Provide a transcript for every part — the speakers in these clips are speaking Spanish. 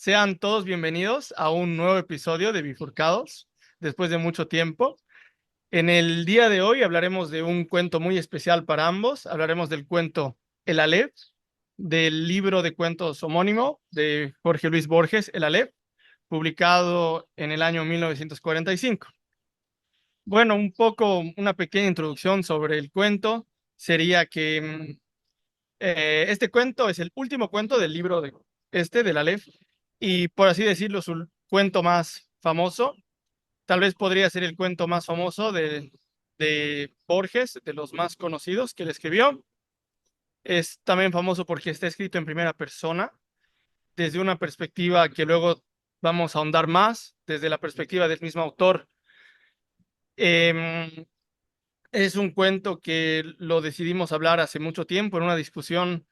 Sean todos bienvenidos a un nuevo episodio de Bifurcados, después de mucho tiempo. En el día de hoy hablaremos de un cuento muy especial para ambos. Hablaremos del cuento El Aleph, del libro de cuentos homónimo de Jorge Luis Borges, El Aleph, publicado en el año 1945. Bueno, una pequeña introducción sobre el cuento sería que este cuento es el último cuento del libro del Aleph, y por así decirlo, su cuento más famoso. Tal vez podría ser el cuento más famoso de Borges, de los más conocidos que él escribió. Es también famoso porque está escrito en primera persona, desde una perspectiva que luego vamos a ahondar más, desde la perspectiva del mismo autor. Em, es un cuento que lo decidimos hablar hace mucho tiempo en una discusión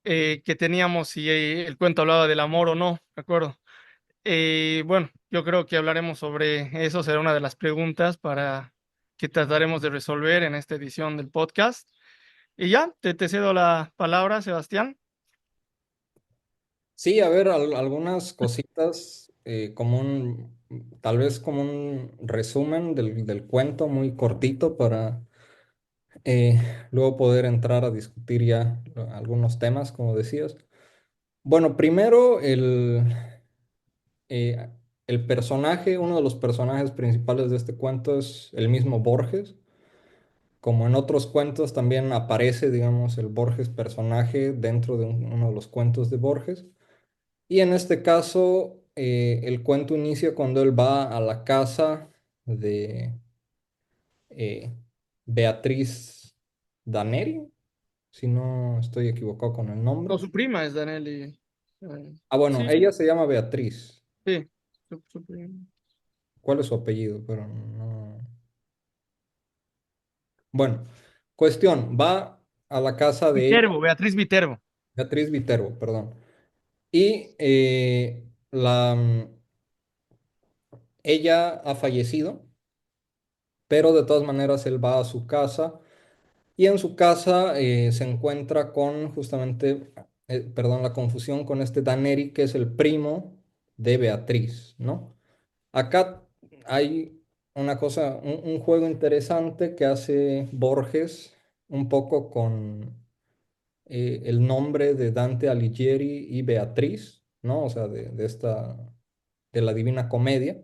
que teníamos si el cuento hablaba del amor o no, ¿de acuerdo? Bueno, yo creo que hablaremos sobre eso, será una de las preguntas para que trataremos de resolver en esta edición del podcast. Y ya, te cedo la palabra, Sebastián. Sí, a ver, algunas cositas, tal vez como un resumen del cuento muy cortito para eh, luego poder entrar a discutir ya algunos temas, como decías. Bueno, primero eh, el personaje, uno de los personajes principales de este cuento es el mismo Borges. Como en otros cuentos también aparece, digamos, el Borges personaje dentro de uno de los cuentos de Borges. Y en este caso, el cuento inicia cuando él va a la casa de eh, Beatriz Daneri, si no estoy equivocado con el No, nombre. su prima es Danelli. Ah, bueno, Sí, ella se llama Beatriz. sí, su prima. ¿Cuál es su apellido? Pero no. Bueno, cuestión, va a la casa de ella, Viterbo, Beatriz Viterbo. Beatriz Viterbo, perdón. Y ella ha fallecido, pero de todas maneras él va a su casa. Y en su casa se encuentra con justamente, perdón, la confusión con este Daneri, que es el primo de Beatriz, ¿no? Acá hay una cosa, un juego interesante que hace Borges un poco con el nombre de Dante Alighieri y Beatriz, ¿no? O sea, de la Divina Comedia.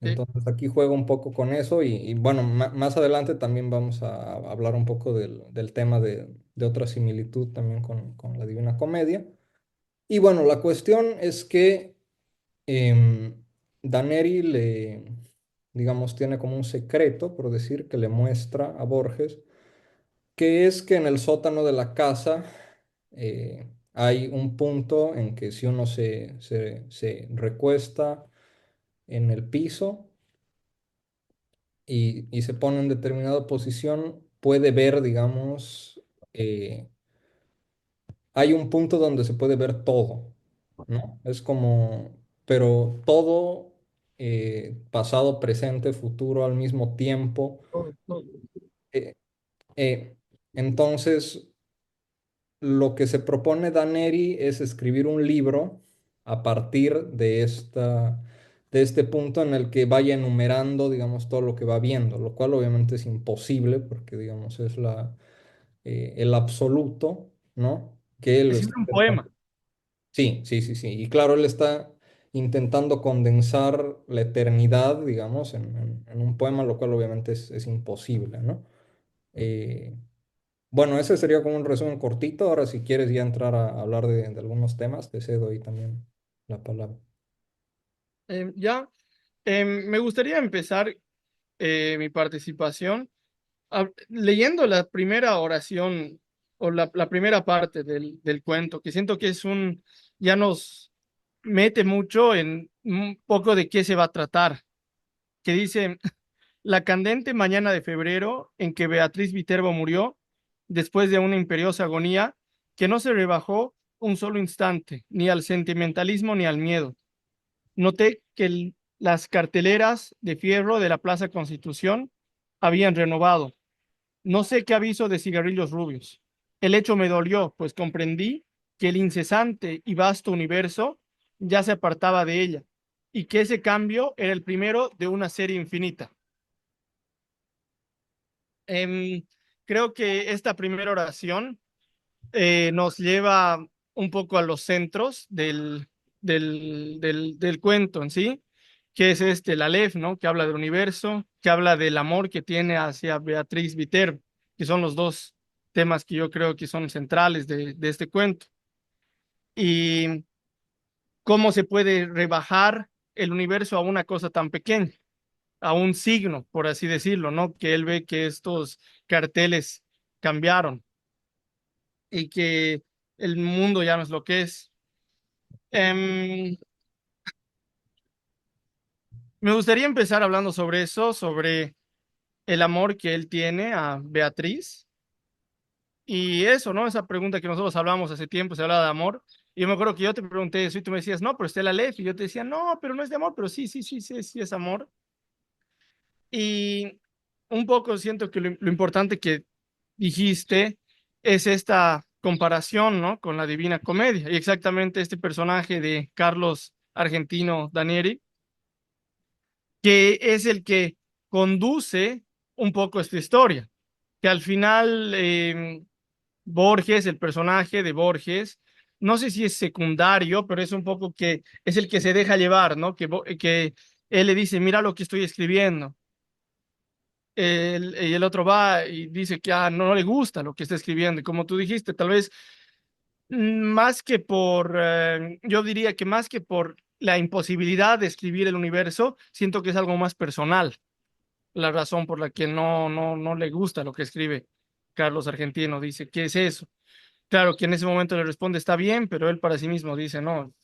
Sí. Entonces aquí juego un poco con eso y bueno, más adelante también vamos a hablar un poco del tema de otra similitud también con la Divina Comedia. Y bueno, la cuestión es que em, Daneri digamos, tiene como un secreto, por decir, que le muestra a Borges, que es que en el sótano de la casa hay un punto en que si uno se recuesta en el piso, y se pone en determinada posición, puede ver, digamos, hay un punto donde se puede ver todo, ¿no? Es como, pero todo, pasado, presente, futuro al mismo tiempo. Todo, todo. Eh, eh, entonces, lo que se propone Daneri es escribir un libro a partir de este punto en el que vaya enumerando, digamos, todo lo que va viendo, lo cual obviamente es imposible porque, digamos, es el absoluto, ¿no? Que él Es está siempre un intentando. poema. Sí, sí, sí, sí. Y claro, él está intentando condensar la eternidad, digamos, en un poema, lo cual obviamente es imposible, ¿no? Eh, bueno, ese sería como un resumen cortito. Ahora, si quieres ya entrar a hablar de algunos temas, te cedo ahí también la palabra. Ya, me gustaría empezar mi participación leyendo la primera oración o la primera parte del cuento, que siento que ya nos mete mucho en un poco de qué se va a tratar, que dice, la candente mañana de febrero en que Beatriz Viterbo murió, después de una imperiosa agonía, que no se rebajó un solo instante, ni al sentimentalismo ni al miedo. Noté que las carteleras de fierro de la Plaza Constitución habían renovado. No sé qué aviso de cigarrillos rubios. El hecho me dolió, pues comprendí que el incesante y vasto universo ya se apartaba de ella y que ese cambio era el primero de una serie infinita. Em, Creo que esta primera oración nos lleva un poco a los centros del cuento en sí, que es este, el Aleph, ¿no? Que habla del universo, que habla del amor que tiene hacia Beatriz Viterbo, que son los dos temas que yo creo que son centrales de este cuento. Y cómo se puede rebajar el universo a una cosa tan pequeña, a un signo, por así decirlo, ¿no? Que él ve que estos carteles cambiaron y que el mundo ya no es lo que es. Em, Me gustaría empezar hablando sobre eso, sobre el amor que él tiene a Beatriz y eso, ¿no? Esa pregunta que nosotros hablamos hace tiempo, se hablaba de amor. Y yo me acuerdo que yo te pregunté eso y tú me decías, no, pero está el Aleph. Y yo te decía, no, pero no es de amor, pero sí, sí, sí, sí, sí es amor. Y un poco siento que lo importante que dijiste es esta comparación, ¿no? Con la Divina Comedia. Y exactamente este personaje de Carlos Argentino Danieri, que es el que conduce un poco esta historia, que al final Borges, el personaje de Borges, no sé si es secundario, pero es un poco que es el que se deja llevar, ¿no? Que él le dice, mira lo que estoy escribiendo. Y el otro va y dice que no, no le gusta lo que está escribiendo. Y como tú dijiste, tal vez más que por, yo diría que más que por la imposibilidad de escribir el universo, siento que es algo más personal, la razón por la que no le gusta lo que escribe Carlos Argentino. Dice, ¿qué es eso? Claro que en ese momento le responde, está bien, pero él para sí mismo dice, no,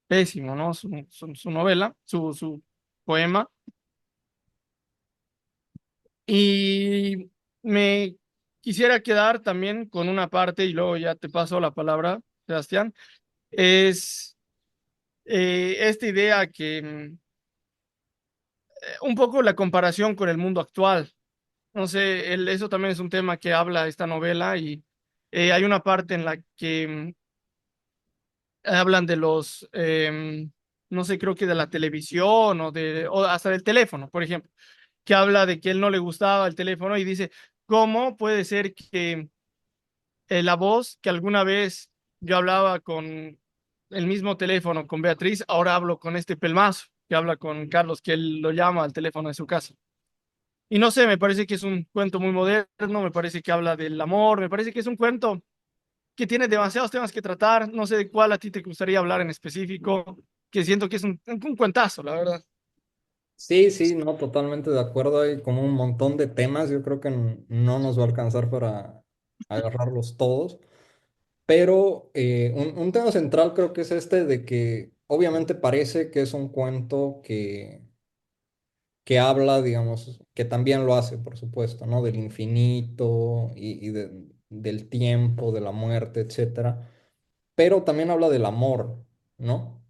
pésimo, ¿no? Su novela, su poema. Y me quisiera quedar también con una parte, y luego ya te paso la palabra, Sebastián, es esta idea que un poco la comparación con el mundo actual. No sé, eso también es un tema que habla esta novela y hay una parte en la que hablan de no sé, creo que de la televisión o hasta del teléfono, por ejemplo, que habla de que él no le gustaba el teléfono y dice, ¿cómo puede ser que la voz que alguna vez yo hablaba con el mismo teléfono con Beatriz, ahora hablo con este pelmazo que habla con Carlos, que él lo llama al teléfono de su casa? Y no sé, me parece que es un cuento muy moderno, me parece que habla del amor, me parece que es un cuento que tiene demasiados temas que tratar, no sé de cuál a ti te gustaría hablar en específico, que siento que es un cuentazo, la verdad. Sí, sí, no, totalmente de acuerdo. Hay como un montón de temas. Yo creo que no nos va a alcanzar para agarrarlos todos. Pero un tema central creo que es este de que obviamente parece que es un cuento que habla, digamos, que también lo hace, por supuesto, ¿no? Del infinito del tiempo, de la muerte, etcétera. Pero también habla del amor, ¿no?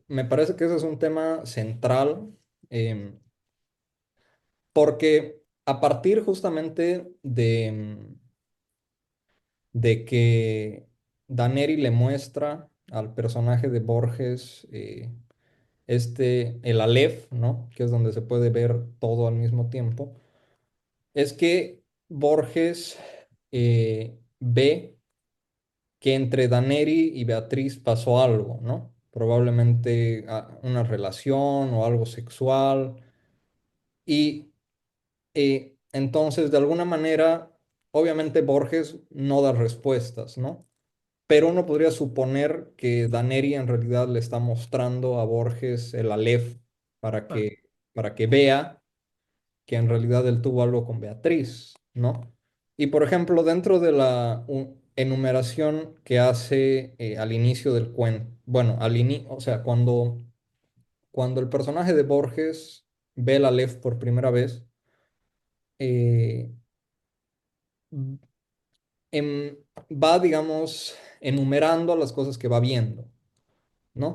Me parece que ese es un tema central. Porque a partir justamente de que Daneri le muestra al personaje de Borges el Aleph, ¿no? Que es donde se puede ver todo al mismo tiempo, es que Borges ve que entre Daneri y Beatriz pasó algo, ¿no? Probablemente una relación o algo sexual. Y entonces, de alguna manera, obviamente Borges no da respuestas, ¿no? Pero uno podría suponer que Daneri en realidad le está mostrando a Borges el Aleph para Claro, para que vea que en realidad él tuvo algo con Beatriz, ¿no? Y por ejemplo, dentro de la enumeración que hace al inicio del cuento, bueno, o sea, cuando el personaje de Borges ve el Aleph por primera vez, eh, va, digamos, enumerando las cosas que va viendo, ¿no?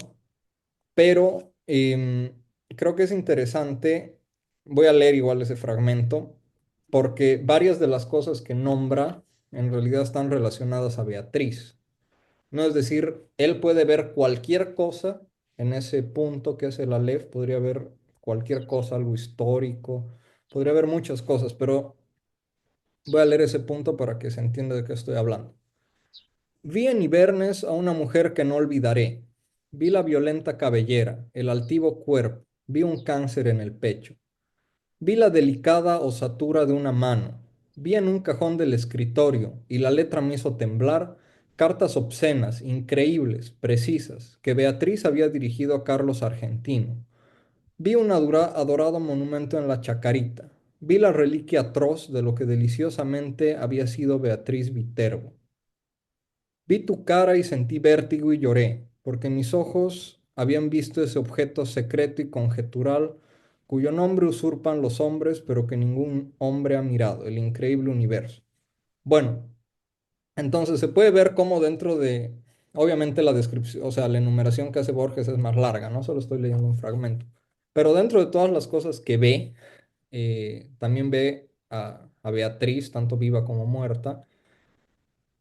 Pero creo que es interesante, voy a leer igual ese fragmento, porque varias de las cosas que nombra en realidad están relacionadas a Beatriz. ¿no? Es decir, él puede ver cualquier cosa en ese punto que es el Aleph, podría ver cualquier cosa, algo histórico, podría ver muchas cosas, pero voy a leer ese punto para que se entienda de qué estoy hablando. Vi en Ibernes a una mujer que no olvidaré. Vi la violenta cabellera, el altivo cuerpo, vi un cáncer en el pecho. Vi la delicada osatura de una mano. Vi en un cajón del escritorio, y la letra me hizo temblar, cartas obscenas, increíbles, precisas, que Beatriz había dirigido a Carlos Argentino. Vi un adorado monumento en la Chacarita. Vi la reliquia atroz de lo que deliciosamente había sido Beatriz Viterbo. Vi tu cara y sentí vértigo y lloré, porque mis ojos habían visto ese objeto secreto y conjetural cuyo nombre usurpan los hombres, pero que ningún hombre ha mirado, el increíble universo. Bueno, entonces se puede ver cómo dentro de, obviamente la descripción, o sea, la enumeración que hace Borges es más larga, no solo estoy leyendo un fragmento, pero dentro de todas las cosas que ve, también ve a Beatriz, tanto viva como muerta,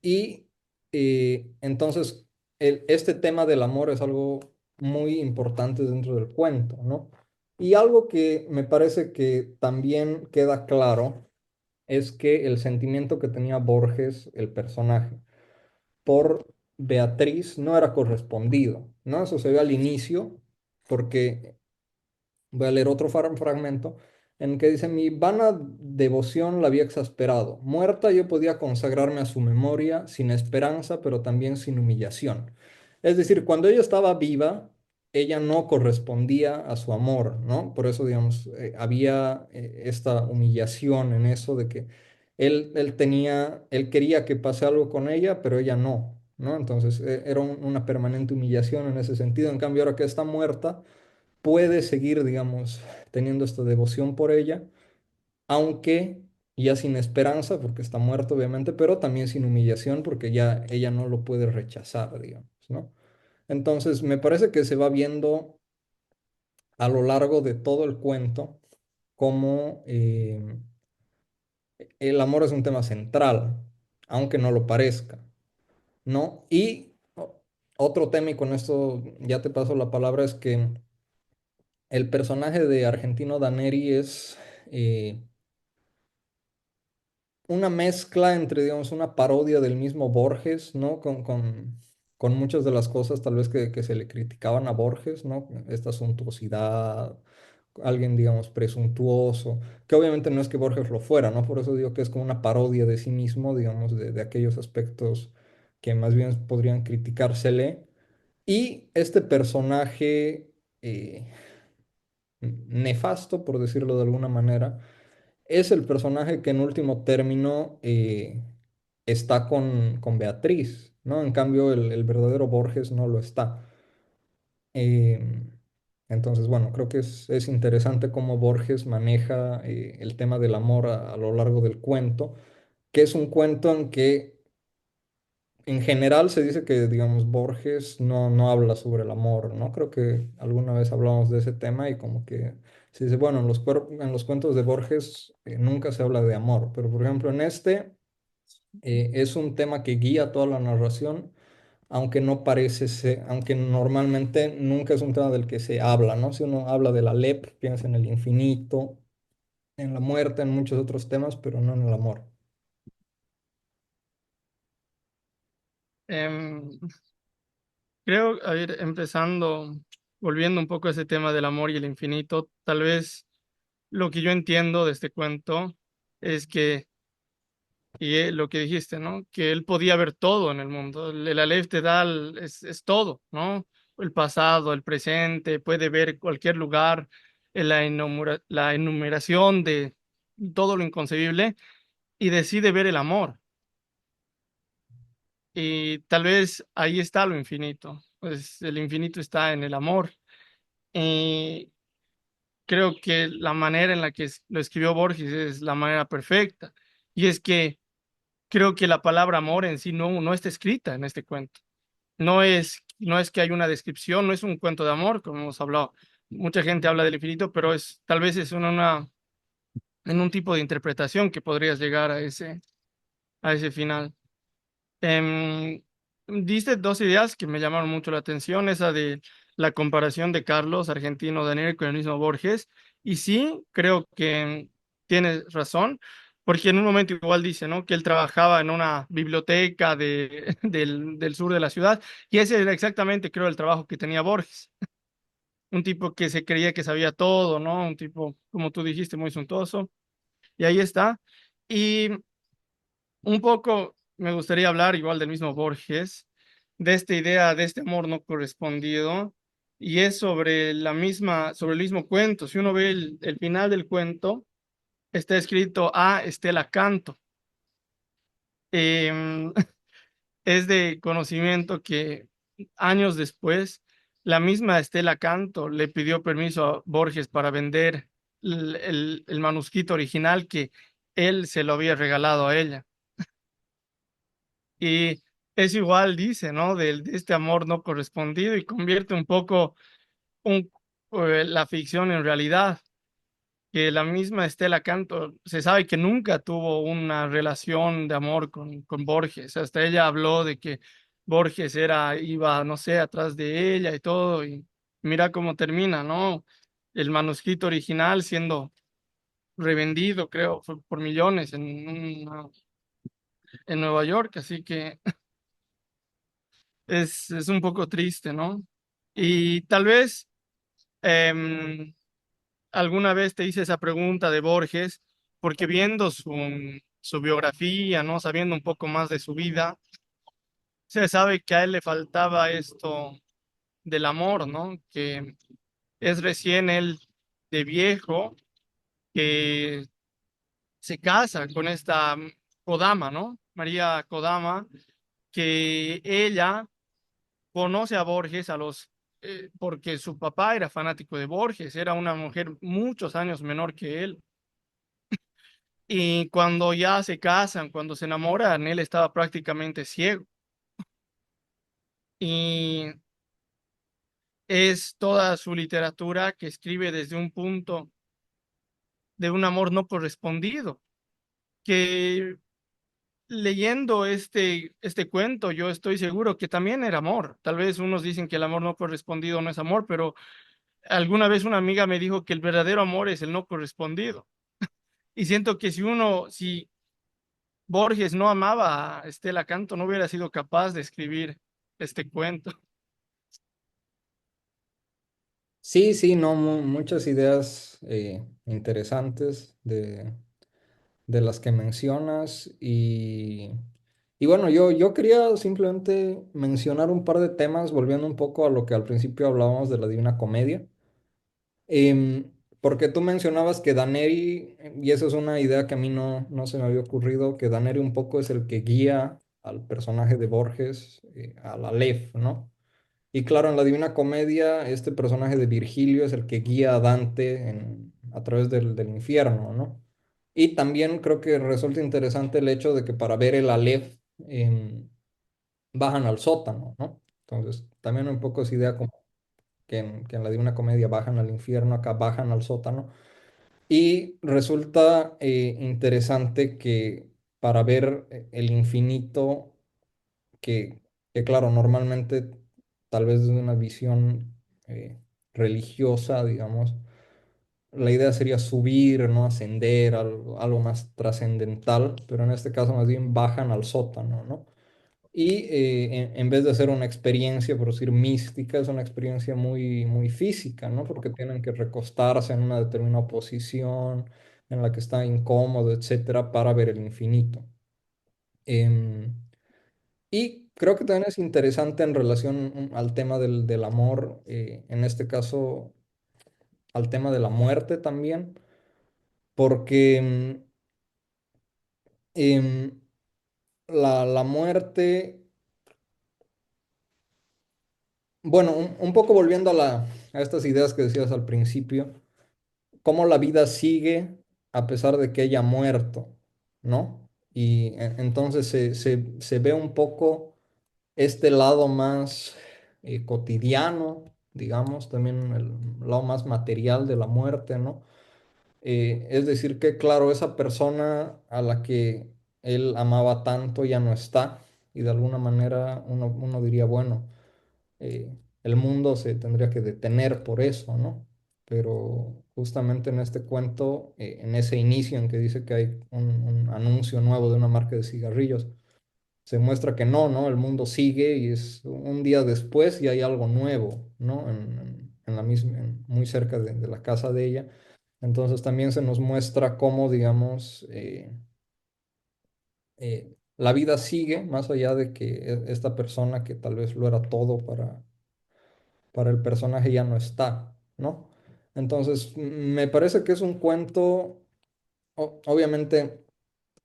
y entonces este tema del amor es algo muy importante dentro del cuento, ¿no? Y algo que me parece que también queda claro es que el sentimiento que tenía Borges, el personaje, por Beatriz no era correspondido, ¿no? Eso se ve al inicio, porque voy a leer otro fragmento en que dice, mi vana devoción la había exasperado. Muerta yo podía consagrarme a su memoria sin esperanza, pero también sin humillación. Es decir, cuando ella estaba viva, ella no correspondía a su amor, ¿no? Por eso, digamos, había esta humillación en eso de que él quería que pase algo con ella, pero ella no, ¿no? Entonces, era una permanente humillación en ese sentido. En cambio, ahora que está muerta, puede seguir, digamos, teniendo esta devoción por ella, aunque ya sin esperanza, porque está muerto, obviamente, pero también sin humillación, porque ya ella no lo puede rechazar, digamos, ¿no? Entonces, me parece que se va viendo a lo largo de todo el cuento cómo el amor es un tema central, aunque no lo parezca, ¿no? Y otro tema, y con esto ya te paso la palabra, es que el personaje de Argentino Daneri es una mezcla entre, digamos, una parodia del mismo Borges, ¿no? Con muchas de las cosas tal vez que se le criticaban a Borges, ¿no? Esta suntuosidad, alguien, digamos, presuntuoso, que obviamente no es que Borges lo fuera, ¿no? Por eso digo que es como una parodia de sí mismo, digamos, de aquellos aspectos que más bien podrían criticársele. Y este personaje nefasto, por decirlo de alguna manera, es el personaje que en último término está con Beatriz, ¿no? En cambio, el verdadero Borges no lo está. Em, entonces, bueno, creo que es interesante cómo Borges maneja el tema del amor a lo largo del cuento, que es un cuento en que en general se dice que, digamos, Borges no habla sobre el amor, ¿no? Creo que alguna vez hablamos de ese tema y como que se dice, bueno, en los cuentos de Borges nunca se habla de amor, pero por ejemplo en este es un tema que guía toda la narración, aunque no parece ser, aunque normalmente nunca es un tema del que se habla, ¿no? Si uno habla de la LEP, piensa en el infinito, en la muerte, en muchos otros temas, pero no en el amor. Em, Creo, a ver, empezando, volviendo un poco a ese tema del amor y el infinito, tal vez lo que yo entiendo de este cuento es que, y lo que dijiste, ¿no? Que él podía ver todo en el mundo. El Aleph te da, es todo, ¿no? El pasado, el presente, puede ver cualquier lugar, la enumeración de todo lo inconcebible y decide ver el amor. Y tal vez ahí está lo infinito, pues el infinito está en el amor. Y creo que la manera en la que lo escribió Borges es la manera perfecta. Y es que creo que la palabra amor en sí no está escrita en este cuento. No es que hay una descripción, no es un cuento de amor, como hemos hablado. Mucha gente habla del infinito, pero tal vez es en un tipo de interpretación que podrías llegar a ese final. Em, diste dos ideas que me llamaron mucho la atención, esa de la comparación de Carlos, argentino Daniel, con el mismo Borges. Y sí, creo que tienes razón, porque en un momento igual dice, ¿no? Que él trabajaba en una biblioteca del sur de la ciudad, y ese era exactamente, creo, el trabajo que tenía Borges. Un tipo que se creía que sabía todo, ¿no? Un tipo, como tú dijiste, muy suntuoso. Y ahí está. Y un poco me gustaría hablar igual del mismo Borges, de esta idea de este amor no correspondido, y es sobre sobre el mismo cuento. Si uno ve el final del cuento, está escrito a Estela Canto. Em, es de conocimiento que años después, la misma Estela Canto le pidió permiso a Borges para vender el manuscrito original que él se lo había regalado a ella. Y es igual, dice, ¿no? De este amor no correspondido y convierte un poco un, la ficción en realidad. Que la misma Estela Canto se sabe que nunca tuvo una relación de amor con Borges. Hasta ella habló de que Borges iba, no sé, atrás de ella y todo. Y mira cómo termina, ¿no? El manuscrito original siendo revendido, creo, fue por millones en Nueva York. Así que es un poco triste, ¿no? Y tal vez em, alguna vez te hice esa pregunta de Borges, porque viendo su biografía, ¿no? Sabiendo un poco más de su vida, se sabe que a él le faltaba esto del amor, ¿no? Que es recién él de viejo que se casa con esta Kodama, ¿no? María Kodama, que ella conoce a Borges porque su papá era fanático de Borges, era una mujer muchos años menor que él. Y cuando ya se casan, cuando se enamoran, él estaba prácticamente ciego. Y es toda su literatura que escribe desde un punto de un amor no correspondido, que leyendo este cuento, yo estoy seguro que también era amor. Tal vez unos dicen que el amor no correspondido no es amor, pero alguna vez una amiga me dijo que el verdadero amor es el no correspondido. Y siento que si Borges no amaba a Estela Canto, no hubiera sido capaz de escribir este cuento. Sí, sí, no, muchas ideas interesantes de las que mencionas y bueno, yo quería simplemente mencionar un par de temas, volviendo un poco a lo que al principio hablábamos de la Divina Comedia. Porque tú mencionabas que Daneri, y esa es una idea que a mí no se me había ocurrido, que Daneri un poco es el que guía al personaje de Borges, al Aleph, ¿no? Y claro, en la Divina Comedia, este personaje de Virgilio es el que guía a Dante a través del infierno, ¿no? Y también creo que resulta interesante el hecho de que para ver el Aleph bajan al sótano, ¿no? Entonces, también un poco esa idea como que en la Divina Comedia bajan al infierno, acá bajan al sótano. Y resulta interesante que para ver el infinito, que, que claro, normalmente tal vez desde una visión religiosa, digamos, la idea sería subir, ¿no? Ascender, algo más trascendental, pero en este caso más bien bajan al sótano, ¿no? Y en vez de ser una experiencia, por decir, mística, es una experiencia muy, muy física, ¿no? Porque tienen que recostarse en una determinada posición en la que está incómodo, etcétera, para ver el infinito. Em, y creo que también es interesante en relación al tema del amor, en este caso al tema de la muerte también, porque em, la muerte, bueno, un poco volviendo a estas ideas que decías al principio, cómo la vida sigue a pesar de que haya muerto, ¿no? Y entonces se ve un poco este lado más cotidiano, digamos, también el lado más material de la muerte, ¿no? Es decir, que claro, esa persona a la que él amaba tanto ya no está, y de alguna manera uno diría, bueno, el mundo se tendría que detener por eso, ¿no? Pero justamente en este cuento, en ese inicio en que dice que hay un anuncio nuevo de una marca de cigarrillos, se muestra que no, el mundo sigue y es un día después y hay algo nuevo, ¿no? En la misma, muy cerca de la casa de ella. Entonces también se nos muestra cómo, digamos, la vida sigue más allá de que esta persona que tal vez lo era todo para el personaje ya no está, ¿no? Entonces, me parece que es un cuento, obviamente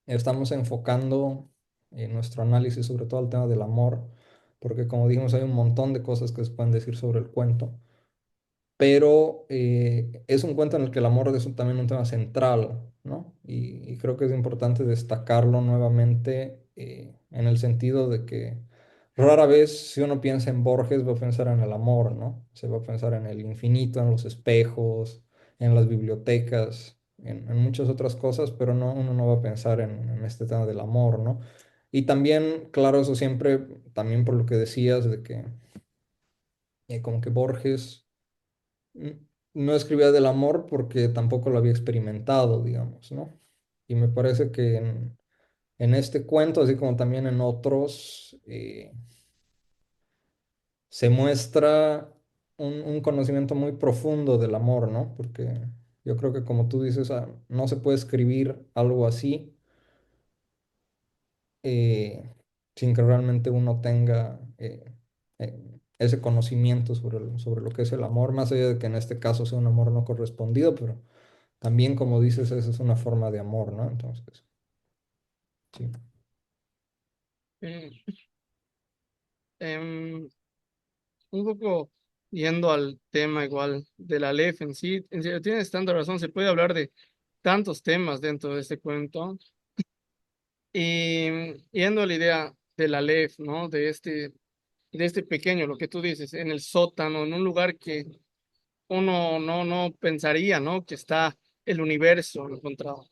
estamos enfocando nuestro análisis sobre todo al tema del amor, porque como dijimos, hay un montón de cosas que se pueden decir sobre el cuento, pero es un cuento en el que el amor es también un tema central, ¿no? Y creo que es importante destacarlo nuevamente en el sentido de que rara vez si uno piensa en Borges va a pensar en el amor, ¿no? Se va a pensar en el infinito, en los espejos, en las bibliotecas, en muchas otras cosas, pero no, uno no va a pensar en este tema del amor, ¿no? Y también, claro, eso siempre, también por lo que decías de que como que Borges no escribía del amor porque tampoco lo había experimentado, digamos, ¿no? Y me parece que en este cuento, así como también en otros, se muestra un conocimiento muy profundo del amor, ¿no? Porque yo creo que como tú dices, no se puede escribir algo así eh, sin que realmente uno tenga ese conocimiento sobre lo que es el amor, más allá de que en este caso sea un amor no correspondido, pero también, como dices, esa es una forma de amor, ¿no? Entonces, sí. Eh, em, un poco yendo al tema igual de la Aleph en sí, en serio, tienes tanta razón, se puede hablar de tantos temas dentro de este cuento. Y yendo a la idea de la Aleph, ¿no? De este pequeño, lo que tú dices, en el sótano, en un lugar que uno no pensaría, ¿no? Que está el universo encontrado.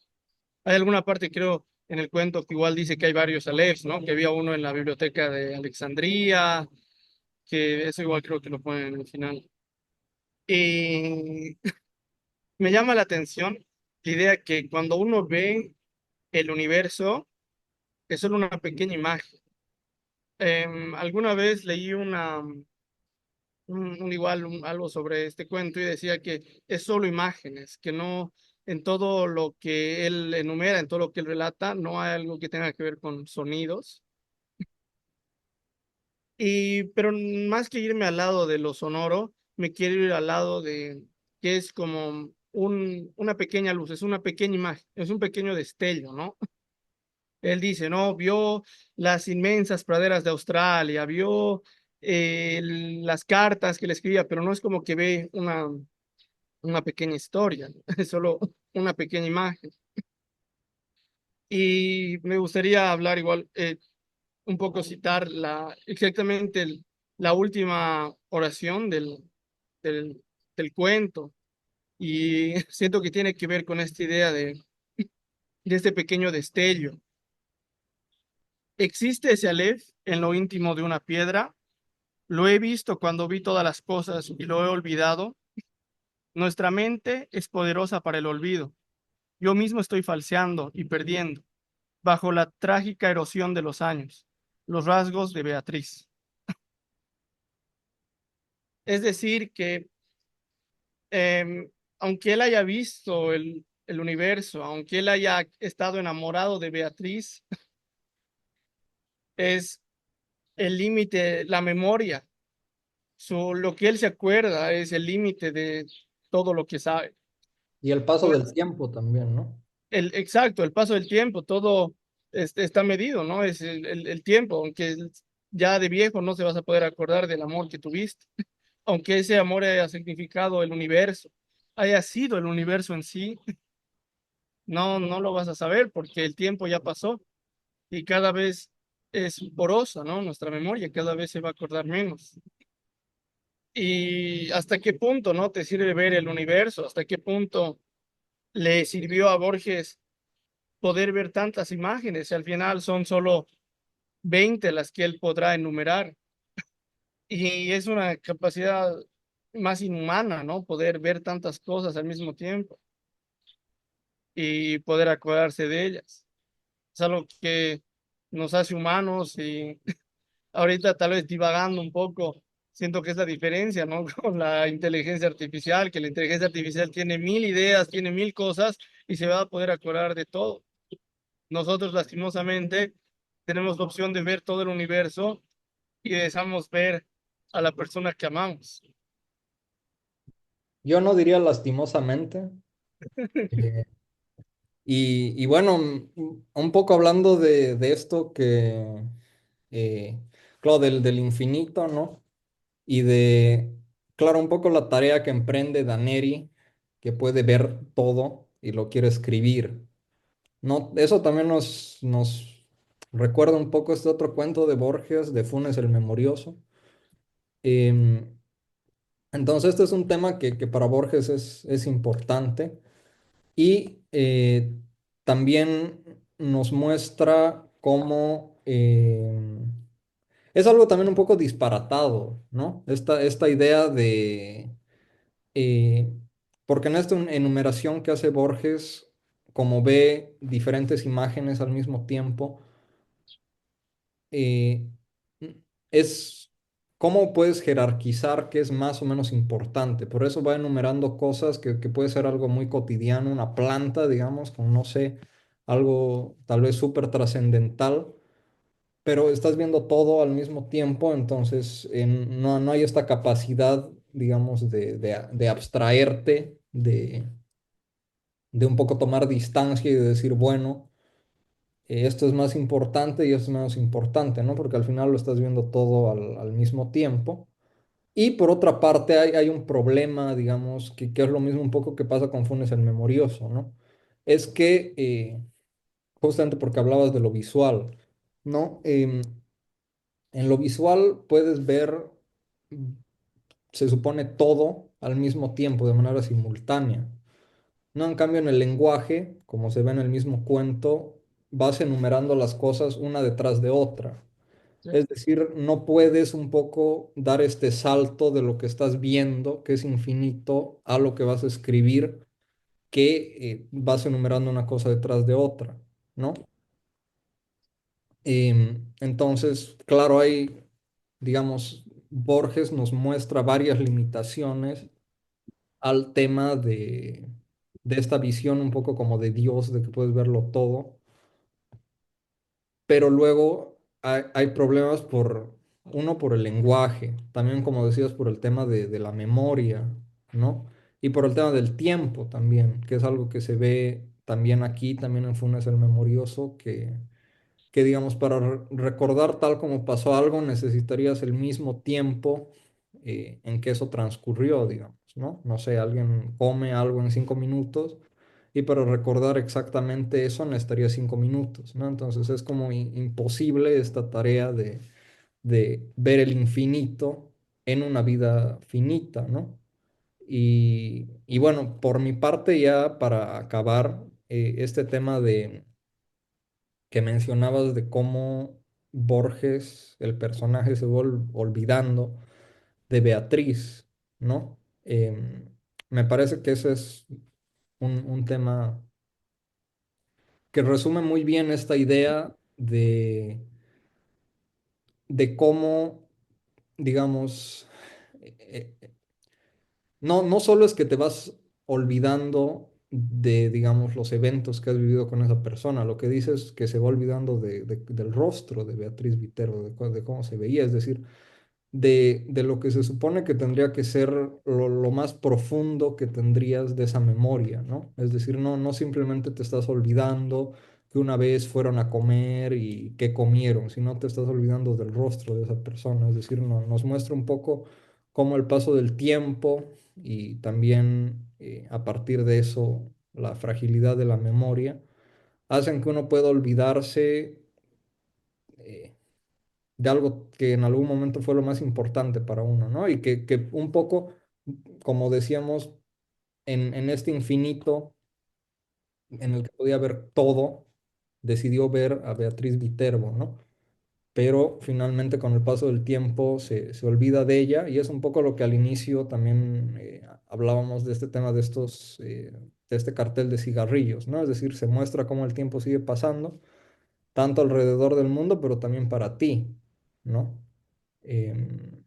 Hay alguna parte, creo, en el cuento que igual dice que hay varios Alephs, ¿no? Que había uno en la biblioteca de Alejandría, que eso igual creo que lo ponen en el final. Y me llama la atención la idea que cuando uno ve el universo, es solo una pequeña imagen. Alguna vez leí algo sobre este cuento y decía que es solo imágenes, que no en todo lo que él enumera, en todo lo que él relata, no hay algo que tenga que ver con sonidos. Pero más que irme al lado de lo sonoro, me quiero ir al lado de que es como una pequeña luz, es una pequeña imagen, es un pequeño destello, ¿no? Él dice, no, vio las inmensas praderas de Australia, vio las cartas que le escribía, pero no es como que ve una pequeña historia, es solo una pequeña imagen. Y me gustaría hablar igual, un poco citar exactamente la última oración del, del cuento. Y siento que tiene que ver con esta idea de este pequeño destello. ¿Existe ese Aleph en lo íntimo de una piedra? Lo he visto cuando vi todas las cosas y lo he olvidado. Nuestra mente es poderosa para el olvido. Yo mismo estoy falseando y perdiendo bajo la trágica erosión de los años, los rasgos de Beatriz. Es decir, que aunque él haya visto el universo, aunque él haya estado enamorado de Beatriz, es el límite, la memoria. Lo que él se acuerda es el límite de todo lo que sabe. Y el paso del Pues tiempo también, ¿no? exacto, el paso del tiempo, todo está medido, ¿no? Es el tiempo, aunque ya de viejo no se vas a poder acordar del amor que tuviste, aunque ese amor haya significado el universo, haya sido el universo en sí, no lo vas a saber porque el tiempo ya pasó y cada vez es porosa, ¿no? Nuestra memoria cada vez se va a acordar menos. ¿Y hasta qué punto, no? Te sirve ver el universo, hasta qué punto le sirvió a Borges poder ver tantas imágenes y al final son solo 20 las que él podrá enumerar. Y es una capacidad más inhumana, ¿no? Poder ver tantas cosas al mismo tiempo y poder acordarse de ellas. Es algo que nos hace humanos y ahorita tal vez divagando un poco, siento que es la diferencia, ¿no? Con la inteligencia artificial, que la inteligencia artificial tiene mil ideas, tiene mil cosas y se va a poder acordar de todo. Nosotros, lastimosamente, tenemos la opción de ver todo el universo y deseamos ver a la persona que amamos. Yo no diría lastimosamente. eh, y bueno, un poco hablando de esto eh, claro, del infinito, ¿no? Y claro, un poco la tarea que emprende Daneri, que puede ver todo y lo quiere escribir. No, eso también nos recuerda un poco este otro cuento de Borges, de Funes el Memorioso. Em, entonces, este es un tema que para Borges es importante y también nos muestra cómo es algo también un poco disparatado, ¿no? Esta idea eh, porque en esta enumeración que hace Borges, como ve diferentes imágenes al mismo tiempo, eh, es cómo puedes jerarquizar qué es más o menos importante. Por eso va enumerando cosas que puede ser algo muy cotidiano, una planta, digamos, con no sé, algo tal vez súper trascendental, pero estás viendo todo al mismo tiempo, entonces no hay esta capacidad, digamos, de abstraerte, de un poco tomar distancia y de decir, bueno, esto es más importante y esto es menos importante, ¿no? Porque al final lo estás viendo todo al mismo tiempo. Y por otra parte hay un problema, digamos, que es lo mismo un poco que pasa con Funes el Memorioso, ¿no? Es que, justamente porque hablabas de lo visual, ¿no? En lo visual puedes ver, mm, se supone todo al mismo tiempo, de manera simultánea. No, en cambio, en el lenguaje, como se ve en el mismo cuento, vas enumerando las cosas una detrás de otra. Sí. Es decir, no puedes un poco dar este salto de lo que estás viendo, que es infinito, a lo que vas a escribir, que vas enumerando una cosa detrás de otra, ¿no? Entonces, claro, hay, digamos, Borges nos muestra varias limitaciones al tema de esta visión un poco como de Dios, de que puedes verlo todo, pero luego hay problemas uno, por el lenguaje, también como decías, por el tema de la memoria, ¿no? Y por el tema del tiempo también, que es algo que se ve también aquí, también en Funes el Memorioso, que digamos, para recordar tal como pasó algo, necesitarías el mismo tiempo en que eso transcurrió, digamos, ¿no? No sé, alguien come algo en 5 minutos y para recordar exactamente eso necesitaría 5 minutos, ¿no? Entonces es como imposible esta tarea de ver el infinito en una vida finita, ¿no? Y bueno, por mi parte ya para acabar este tema que mencionabas de cómo Borges, el personaje, se va olvidando de Beatriz, ¿no? Me parece que ese es un tema que resume muy bien esta idea de cómo, digamos, no solo es que te vas olvidando de, digamos, los eventos que has vivido con esa persona, lo que dices es que se va olvidando del rostro de Beatriz Vitero, de cómo se veía, es decir, de lo que se supone que tendría que ser lo más profundo que tendrías de esa memoria, ¿no? Es decir, no simplemente te estás olvidando que una vez fueron a comer y qué comieron, sino te estás olvidando del rostro de esa persona. Es decir, nos muestra un poco cómo el paso del tiempo y también a partir de eso la fragilidad de la memoria hacen que uno pueda olvidarse eh, de algo que en algún momento fue lo más importante para uno, ¿no? Y que un poco, como decíamos, en este infinito en el que podía ver todo, decidió ver a Beatriz Viterbo, ¿no? pero finalmente con el paso del tiempo se olvida de ella y es un poco lo que al inicio también hablábamos de este tema de de este cartel de cigarrillos, ¿no? Es decir, se muestra cómo el tiempo sigue pasando, tanto alrededor del mundo, pero también para ti, ¿no? Em,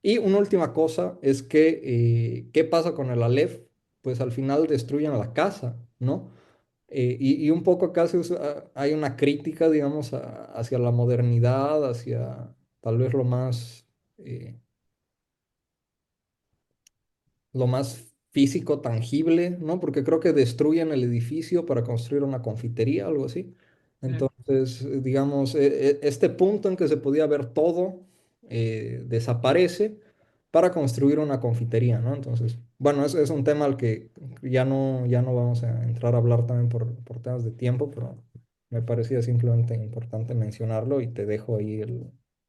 y una última cosa es que, ¿qué pasa con el Aleph? Pues al final destruyen la casa, ¿no? Y un poco acá hay una crítica, digamos, hacia la modernidad, hacia tal vez eh, lo más físico, tangible, ¿no? Porque creo que destruyen el edificio para construir una confitería, algo así. Sí. Entonces, digamos, este punto en que se podía ver todo desaparece para construir una confitería, ¿no? Entonces, bueno, es un tema al que ya no vamos a entrar a hablar también por temas de tiempo, pero me parecía simplemente importante mencionarlo y te dejo ahí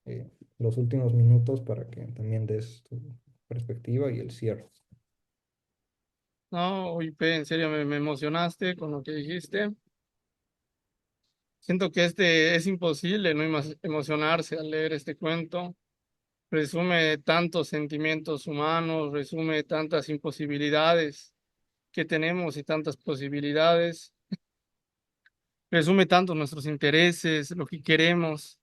eh, los últimos minutos para que también des tu perspectiva y el cierre. No, oye, Pe, en serio me emocionaste con lo que dijiste. Siento que es imposible no emocionarse al leer este cuento. Resume tantos sentimientos humanos, resume tantas imposibilidades que tenemos y tantas posibilidades, resume tanto nuestros intereses, lo que queremos.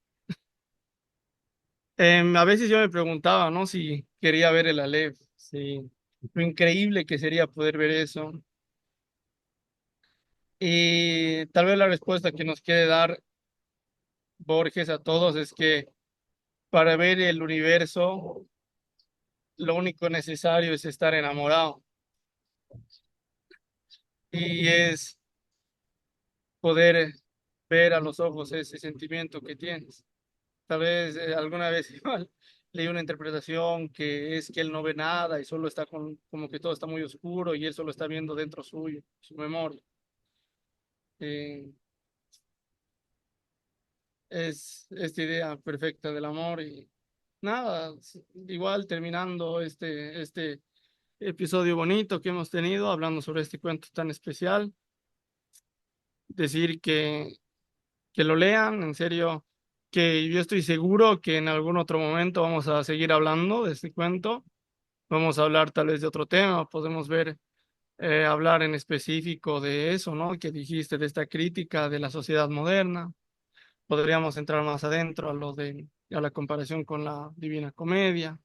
A veces yo me preguntaba, ¿no? Si quería ver el Aleph, sí, lo increíble que sería poder ver eso. Y tal vez la respuesta que nos quiere dar Borges a todos es que para ver el universo, lo único necesario es estar enamorado y es poder ver a los ojos ese sentimiento que tienes. Tal vez alguna vez igual leí una interpretación que es que él no ve nada y solo está como que todo está muy oscuro y él solo está viendo dentro suyo, su memoria. Eh, es esta idea perfecta del amor y nada, igual terminando este episodio bonito que hemos tenido hablando sobre este cuento tan especial, decir que lo lean, en serio, que yo estoy seguro que en algún otro momento vamos a seguir hablando de este cuento, vamos a hablar tal vez de otro tema, podemos ver, hablar en específico de eso, ¿no? Que dijiste, de esta crítica de la sociedad moderna, podríamos entrar más adentro a la comparación con la Divina Comedia.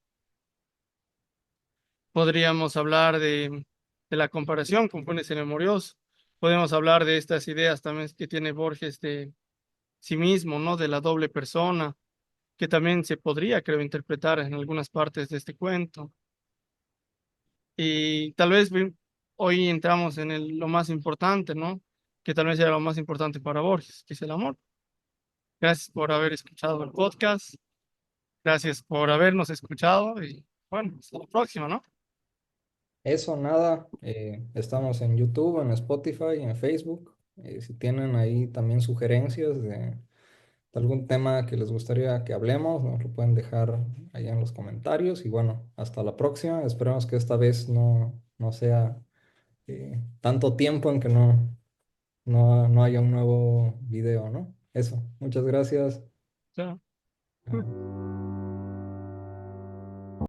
Podríamos hablar de la comparación con Funes el Memorioso. Podemos hablar de estas ideas también que tiene Borges de sí mismo, ¿no? De la doble persona, que también se podría, creo, interpretar en algunas partes de este cuento. Y tal vez hoy entramos en lo más importante, ¿no? Que tal vez era lo más importante para Borges, que es el amor. Gracias por haber escuchado el podcast. Gracias por habernos escuchado y bueno, hasta la próxima, ¿no? Eso, nada, estamos en YouTube, en Spotify, en Facebook. Si tienen ahí también sugerencias de algún tema que les gustaría que hablemos, nos lo pueden dejar ahí en los comentarios. Y bueno, hasta la próxima. Esperemos que esta vez no sea tanto tiempo en que no haya un nuevo video, ¿no? Eso, muchas gracias. Chao. Chao.